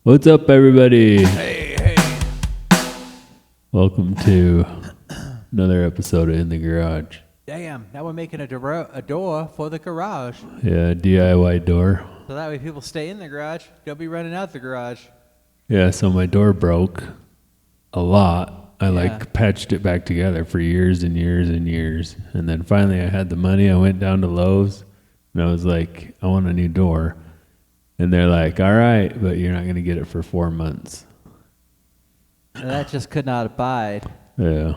What's up, everybody? Hey, hey. Welcome to another episode of In the Garage. Damn, now we're making a door for the garage. Yeah, DIY door. So that way people stay in the garage. Don't be running out the garage. Yeah, so my door broke a lot. I Yeah. patched it back together for years and years and years. And then finally I had the money. I went down to Lowe's and I was like, I want a new door. And they're like, all right, but you're not going to get it for 4 months. And that just could not abide. Yeah.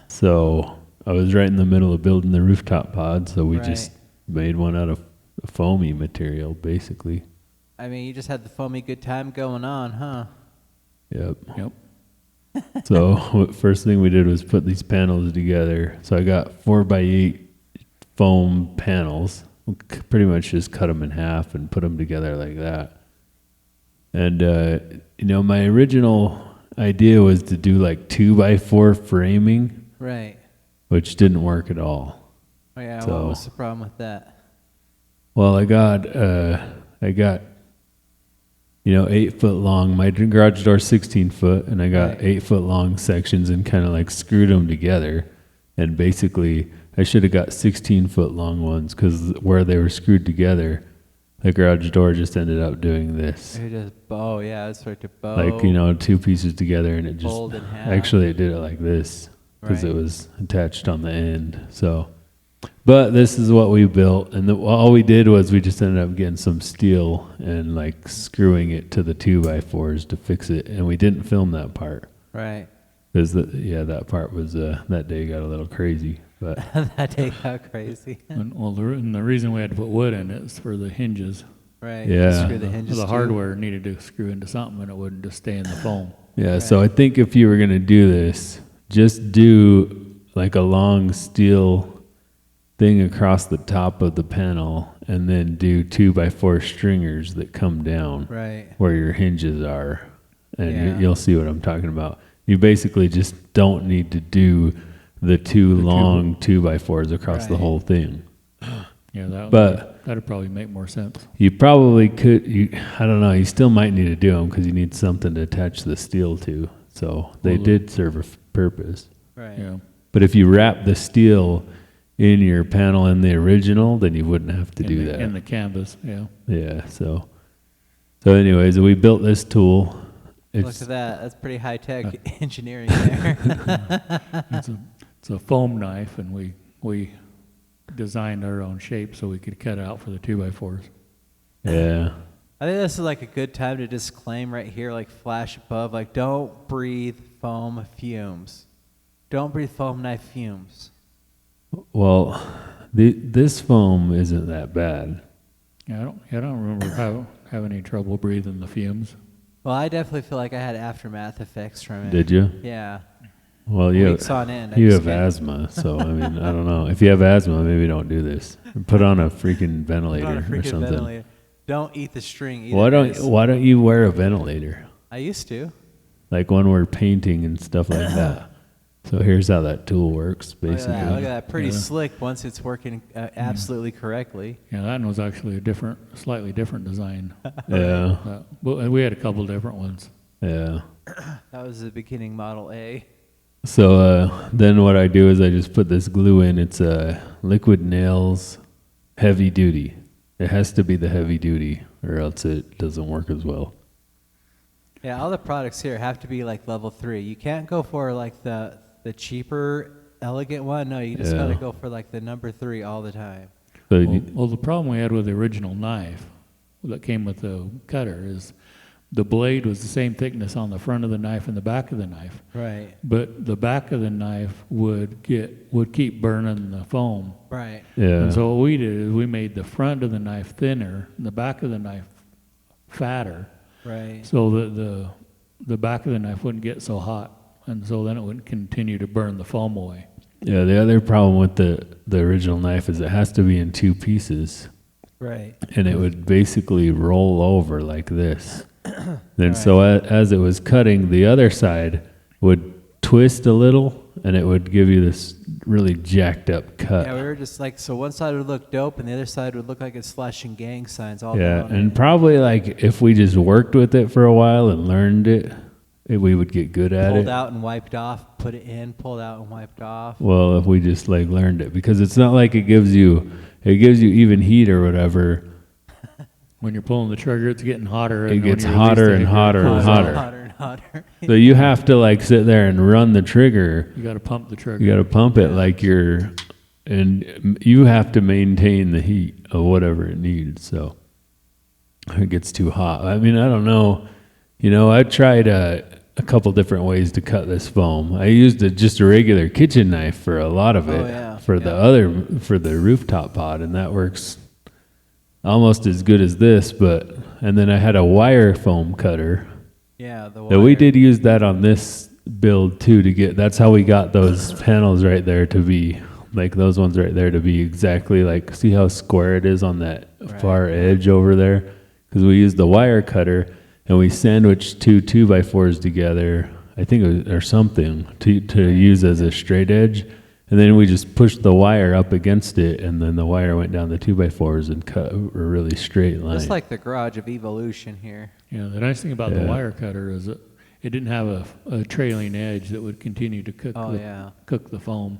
So I was right in the middle of building the rooftop pod, so we just made one out of foamy material, basically. I mean, you just had the foamy good time going on, huh? Yep. So first thing we did was put these panels together. So I got 4x8 foam panels. We pretty much just cut them in half and put them together like that. And, my original idea was to do like 2x4 framing. Right. Which didn't work at all. Oh, yeah, So, what was the problem with that? well, I got 8 foot long. My garage door's 16 foot, and I got 8 foot long sections and kind of like screwed them together. And basically, I should have got 16 foot long ones because where they were screwed together, the garage door just ended up doing this. It just bow, yeah, it's sort of bow. Like, two pieces together, and it just Fold in half. actually it did it like this because Right. it was attached on the end. So, but this is what we built, and all we did was we just ended up getting some steel and like screwing it to the 2x4s to fix it, and we didn't film that part Right. because that part was that day got a little crazy. But That day got crazy. And the reason we had to put wood in it is for the hinges. Right. Yeah. Screw the hinges The too. hardware needed to screw into something, and it wouldn't just stay in the foam. yeah, so I think if you were gonna do this, just do like a long steel thing across the top of the panel, and then do 2x4 stringers that come down Right. where your hinges are, and Yeah. you'll see what I'm talking about. You basically just don't need to do the two long 2x4s across the Right. whole thing. Yeah, that'd probably make more sense. You probably could. I don't know. You still might need to do them because you need something to attach the steel to. So they did serve a purpose. Right. Yeah, But if you wrap the steel in your panel in the original, then you wouldn't have to do that. in the canvas. Yeah, Yeah. So anyways, we built this tool. Look at that. That's pretty high-tech engineering there. it's a foam knife, and we designed our own shape so we could cut out for the 2x4s. Yeah. I think this is like a good time to disclaim right here, like flash above, like don't breathe foam fumes. Don't breathe foam knife fumes. Well, this foam isn't that bad. Yeah, I don't remember having any trouble breathing the fumes. Well, I definitely feel like I had aftermath effects from it. Did you? Yeah. Well, Weeks on end. I you just have can't- asthma, so I mean, I don't know. If you have asthma, maybe don't do this. Put on a freaking Put on ventilator a or freaking something. ventilator. Don't eat the string either. guys. Why don't you wear a ventilator? I used to. Like when we're painting and stuff like that. So here's how that tool works, Look at basically. that. Look at that. Pretty Yeah. slick once it's working absolutely correctly. Yeah, that one was actually a slightly different design. Yeah, But we had a couple different ones. yeah. That was the beginning Model A. So then what I do is I just put this glue in. It's Liquid Nails heavy duty. It has to be the heavy duty or else it doesn't work as well. Yeah, all the products here have to be like level 3. You can't go for like the cheaper, elegant one. No, you just Yeah. gotta go for like the number 3 all the time. So you Well, need- well, the problem we had with the original knife that came with the cutter is the blade was the same thickness on the front of the knife and the back of the knife, Right. but the back of the knife would keep burning the foam. Right. yeah. And so what we did is we made the front of the knife thinner, and the back of the knife fatter, Right. so that the back of the knife wouldn't get so hot, and so then it wouldn't continue to burn the foam away. Yeah, the other problem with the original knife is it has to be in 2 pieces, Right. and it would basically roll over like this. Then so as it was cutting, the other side would twist a little, and it would give you this really jacked up cut. Yeah, we were just like, so one side would look dope and the other side would look like it's flashing gang signs all Yeah, down and it. probably like if we just worked with it for a while and learned it, we would get good at Pulled it. out and wiped off, put it in, pulled out and wiped off. Well, if we just like learned it, because it's not like it gives you even heat or whatever. When you're pulling the trigger, it's getting hotter. It and when gets you release hotter it, and it hotter and cools hotter. off. Hotter and hotter. So you have to like sit there and run the trigger. You got to pump the trigger. You got to pump it like and you have to maintain the heat of whatever it needs. So it gets too hot. I mean, I don't know. You know, I tried a couple different ways to cut this foam. I used just a regular kitchen knife for a lot of it. Oh, yeah. For the rooftop pod, and that works almost as good as this. And then I had a wire foam cutter. Yeah, the Yeah, we wire. did use that on this build too that's how we got those panels right there to be like those ones right there to be exactly like, see how square it is on that Right. far edge over there? Because we used the wire cutter and we sandwiched 2 2x4s together, I think it was, or something, to use as a straight edge. And then we just pushed the wire up against it, and then the wire went down the 2x4s and cut a really straight line. Just like the garage of evolution here. Yeah, the nice thing about the Yeah. wire cutter is it didn't have a trailing edge that would continue to cook Oh, yeah. cook the foam.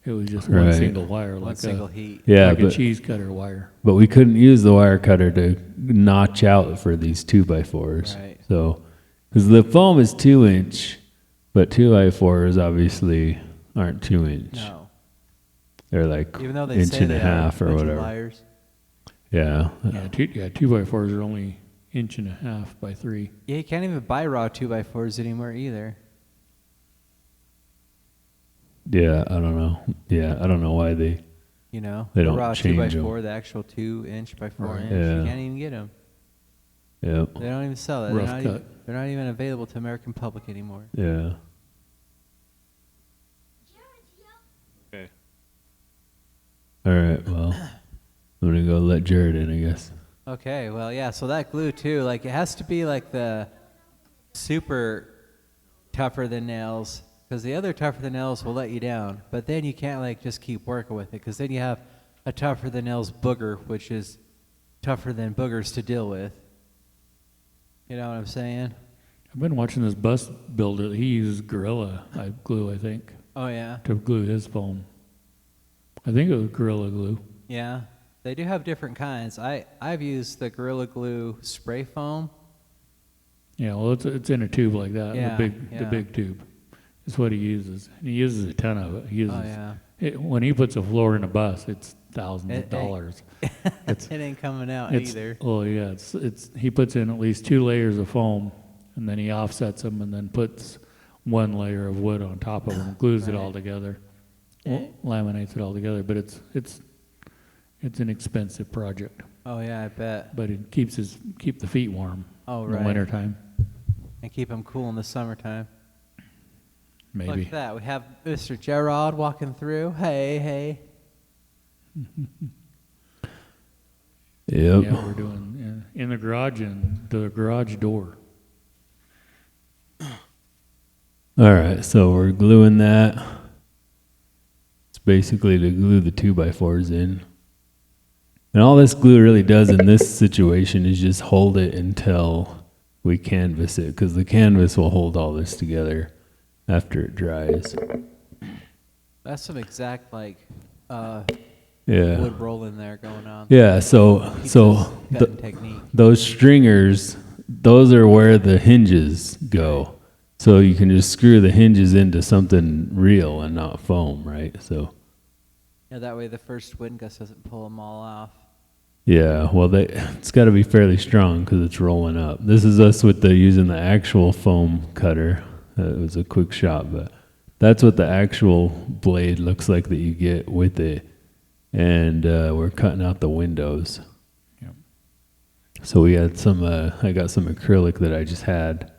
It was just one Right. single wire, One like single a heat. Yeah, like a but cheese cutter wire. we couldn't use the wire cutter to notch out for these 2x4s. Right. So, because the foam is 2-inch, but 2x4s obviously aren't 2-inch. No. They're like Even though they inch say and they a half are, or bunch of whatever. liars. Yeah. 2x4s are only 1.5 by 3. Yeah, you can't even buy raw 2x4s anymore either. Yeah, I don't know. Yeah, I don't know why they. You know, They the don't raw change 2x4, the actual 2-inch by 4 Right. inch. Yeah. You can't even get them. Yep. They don't even sell that. Rough cut. They're not even available to American public anymore. Yeah. Okay. All right. Well, I'm gonna go let Jared in, I guess. Okay, well, yeah, so that glue too, like it has to be like the super tougher than nails, because the other tougher than nails will let you down. But then you can't like just keep working with it, because then you have a tougher than nails booger, which is tougher than boogers to deal with. You know what I'm saying? I've been watching this bus builder. He uses Gorilla glue, I think, Oh yeah, to glue his foam. I think it was Gorilla Glue. yeah. They do have different kinds. I've used the Gorilla Glue spray foam. Yeah, well, it's in a tube like that, Yeah, the yeah. big tube. Is what he uses. And he uses a ton of it. He uses Oh yeah, when he puts a floor in a bus, it's thousands It of ain't- dollars. it ain't coming out It's, either. oh yeah, it's he puts in at least 2 layers of foam, and then he offsets them, and then puts 1 layer of wood on top of them, glues it all Right. together, laminates it all together. But it's an expensive project, Oh yeah, I bet. but it keep the feet warm Oh in right. the wintertime. And keep them cool in the summertime. Look Maybe. at that. We have Mr. Gerard walking through. Hey, hey. Yep. Yeah, we're doing in the garage and the garage door. All right. So we're gluing that. It's basically to glue the 2x4s in. And all this glue really does in this situation is just hold it until we canvas it, because the canvas will hold all this together after it dries. That's some exact like Yeah. wood rolling there going on. Yeah. So Keeps so us cutting technique. those stringers, those are where the hinges go. So you can just screw the hinges into something real and not foam, right? So Yeah, that way the first wind gust doesn't pull them all off. yeah, well, it's got to be fairly strong because it's rolling up. This is us with using the actual foam cutter. It was a quick shot, but that's what the actual blade looks like that you get with it. And we're cutting out the windows. Yep. So we had I got some acrylic that I just had,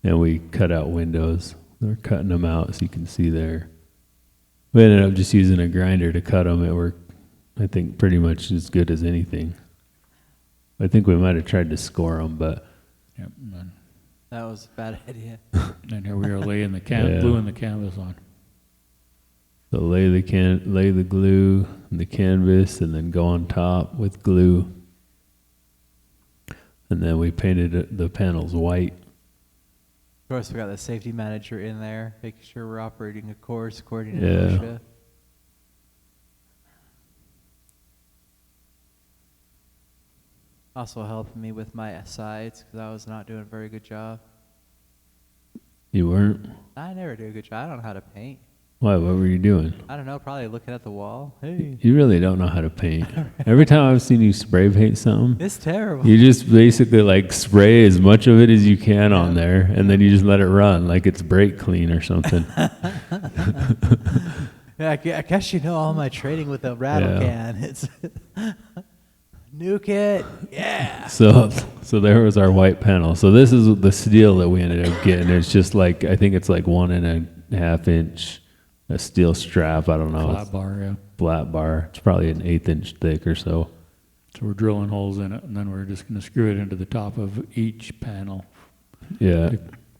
and we cut out windows. We're cutting them out so you can see there. We ended up just using a grinder to cut them. It worked, I think, pretty much as good as anything. I think we might have tried to score them, but Yep. That was a bad idea. And here we are laying Yeah. gluing the canvas on. So lay the glue and the canvas, and then go on top with glue. And then we painted the panels white. Of course, we got the safety manager in there, making sure we're operating a course according to Yeah. OSHA. Also helping me with my sides because I was not doing a very good job. You weren't? I never do a good job. I don't know how to paint. Why? What were you doing? I don't know. Probably looking at the wall. Hey, You really don't know how to paint. Every time I've seen you spray paint something, it's terrible. you just basically like spray as much of it as you can on there, and then you just let it run like it's brake clean or something. Yeah, I guess you know all my training with the rattle Yeah. can. It's nuke it. Yeah. So there was our white panel. So this is the steel that we ended up getting. It's just like, I think it's like 1.5 inch, a steel strap. I don't know. Flat It's bar, yeah. flat bar. It's probably an 1/8 inch thick or so. So we're drilling holes in it, and then we're just going to screw it into the top of each panel Yeah.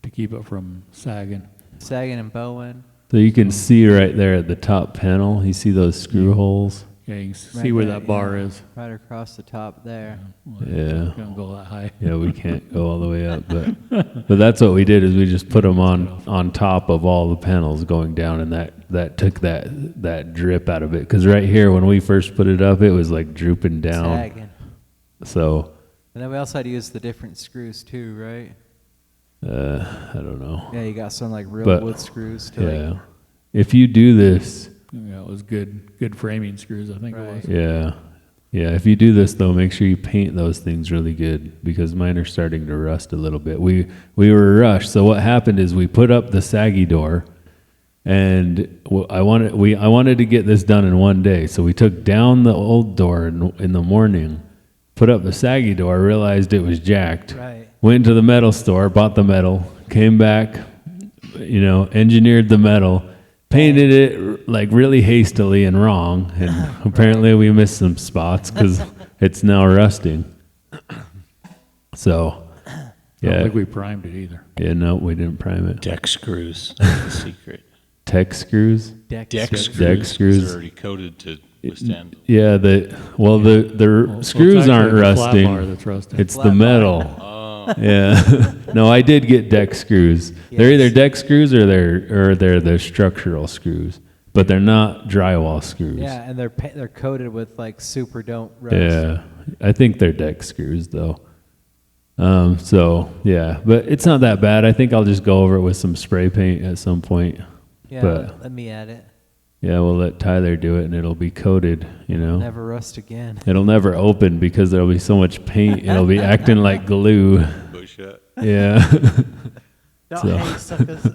to keep it from sagging. Sagging and bowing. So you can see right there at the top panel, you see those screw holes? Yeah, you can see Right where there, that bar yeah. is. Right across the top there. Yeah. Don't go that high. Yeah, we can't go all the way up, but that's what we did is we just put them on top of all the panels going down, and that took that drip out of it. Because right here, when we first put it up, it was like drooping down. Sagging. So And then we also had to use the different screws too, right? I don't know. Yeah, you got some like real But, wood screws to Yeah, like, if you do this, Yeah, it was good framing screws, I think it Right. was. yeah. If you do this though, make sure you paint those things really good because mine are starting to rust a little bit. We were rushed, so what happened is we put up the saggy door, and I wanted to get this done in one day. So we took down the old door in the morning, put up the saggy door, realized it was jacked. right. Went to the metal store, bought the metal, came back, engineered the metal, painted it like really hastily and wrong, and apparently we missed some spots because it's now rusting. So, I don't yeah, think we primed it either. no, we didn't prime it. Deck screws. That's the secret. Tech screws. Deck Deck screws. screws. Deck 'cause screws. They're already coated to withstand. Yeah, the Well, so screws it's aren't actually the flat rusting. bar that's rusting. It's the Flat bar. metal. Oh, Yeah. No, I did get deck screws. They're Yes. either deck screws or they're the structural screws, but they're not drywall screws. Yeah, and they're coated with like super don't rust. Yeah. I think they're deck screws though. So yeah, but it's not that bad. I think I'll just go over it with some spray paint at some point. Yeah, But- let me add it. Yeah, we'll let Tyler do it and it'll be coated, Never rust again. It'll never open because there'll be so much paint. It'll be acting like glue. push it. Yeah. Don't So- hate suckers.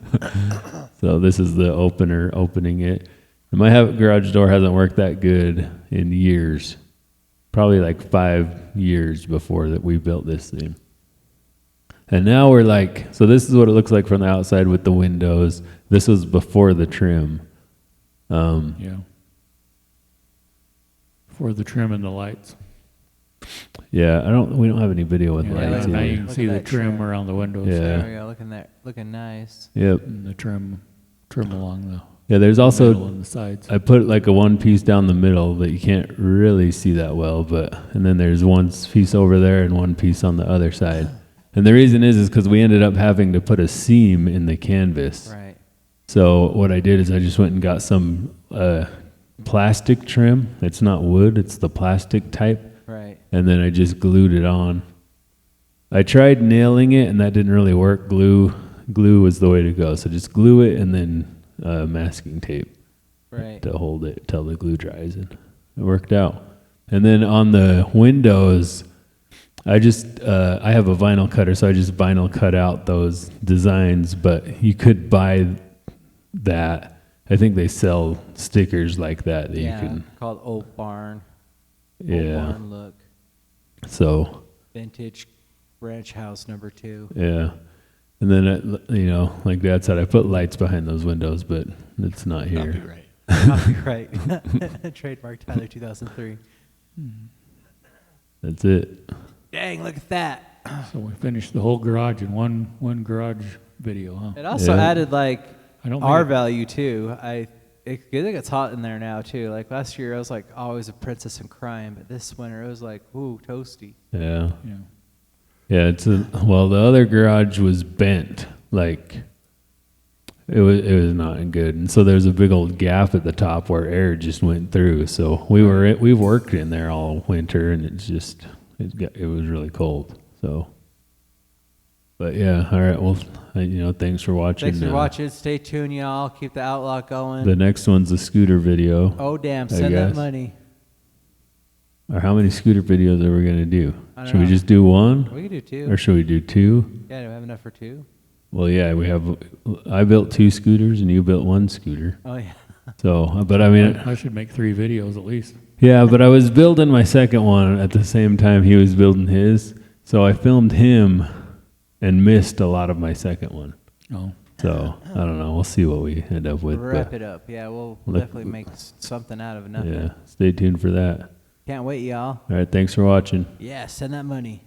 So this is the opening it. And my garage door hasn't worked that good in years. Probably like 5 years before that we built this thing. And now we're like, so this is what it looks like from the outside with the windows. This was before the trim. Yeah. For the trim and the lights. Yeah, we don't have any video with Yeah, lights now either. you can Look see at the that trim trim. around the windows. Yeah. There we go, looking nice. Yep. And the trim along the Yeah, there's middle also, and the sides. I put like a one piece down the middle that you can't really see that well, and then there's one piece over there and one piece on the other side. And the reason is because we ended up having to put a seam in the canvas. Right. So what I did is I just went and got some plastic trim. It's not wood, it's the plastic type. Right. And then I just glued it on. I tried nailing it and that didn't really work. Glue was the way to go. So just glue it and then masking tape Right. to hold it till the glue dries, and it worked out. And then on the windows, I have a vinyl cutter, so I just vinyl cut out those designs, but you could buy that. I think they sell stickers like that you Yeah, can, called Old Barn. Old yeah. Barn look. So, Vintage ranch house number 2. yeah. And then, like Dad said, I put lights behind those windows, but it's not here. Copyright. Copyright. Trademark Tyler 2003. That's it. Dang, look at that. So we finished the whole garage in one garage video, huh? It also Yeah. added like I don't our think value too. I good thing it's hot in there now too. Like last year, I was like always a princess and crying, but this winter it was like, ooh, toasty. Yeah. Yeah. Yeah, well, the other garage was bent, like it was not good, and so there's a big old gap at the top where air just went through. So we've worked in there all winter, and it was really cold. So, but yeah, all right. Well, thanks for watching. Thanks for watching. Stay tuned, y'all. Keep the outlaw going. The next one's a scooter video. Oh damn! I Send that guess. money. Or how many scooter videos are we gonna do? I don't Should we know. just do one, We can do 2. or should we do 2? Yeah, do we have enough for 2? Well, yeah, I built 2 scooters and you built 1 scooter. Oh yeah. So, but I mean, I should make 3 videos at least. yeah, but I was building my second one at the same time he was building his. So I filmed him and missed a lot of my second one. Oh, So I don't know. We'll see what we end up with. Wrap but it up. Yeah, we'll Let- definitely make something out of nothing. yeah, stay tuned for that. Can't wait, y'all. All right, thanks for watching. Yeah, send that money.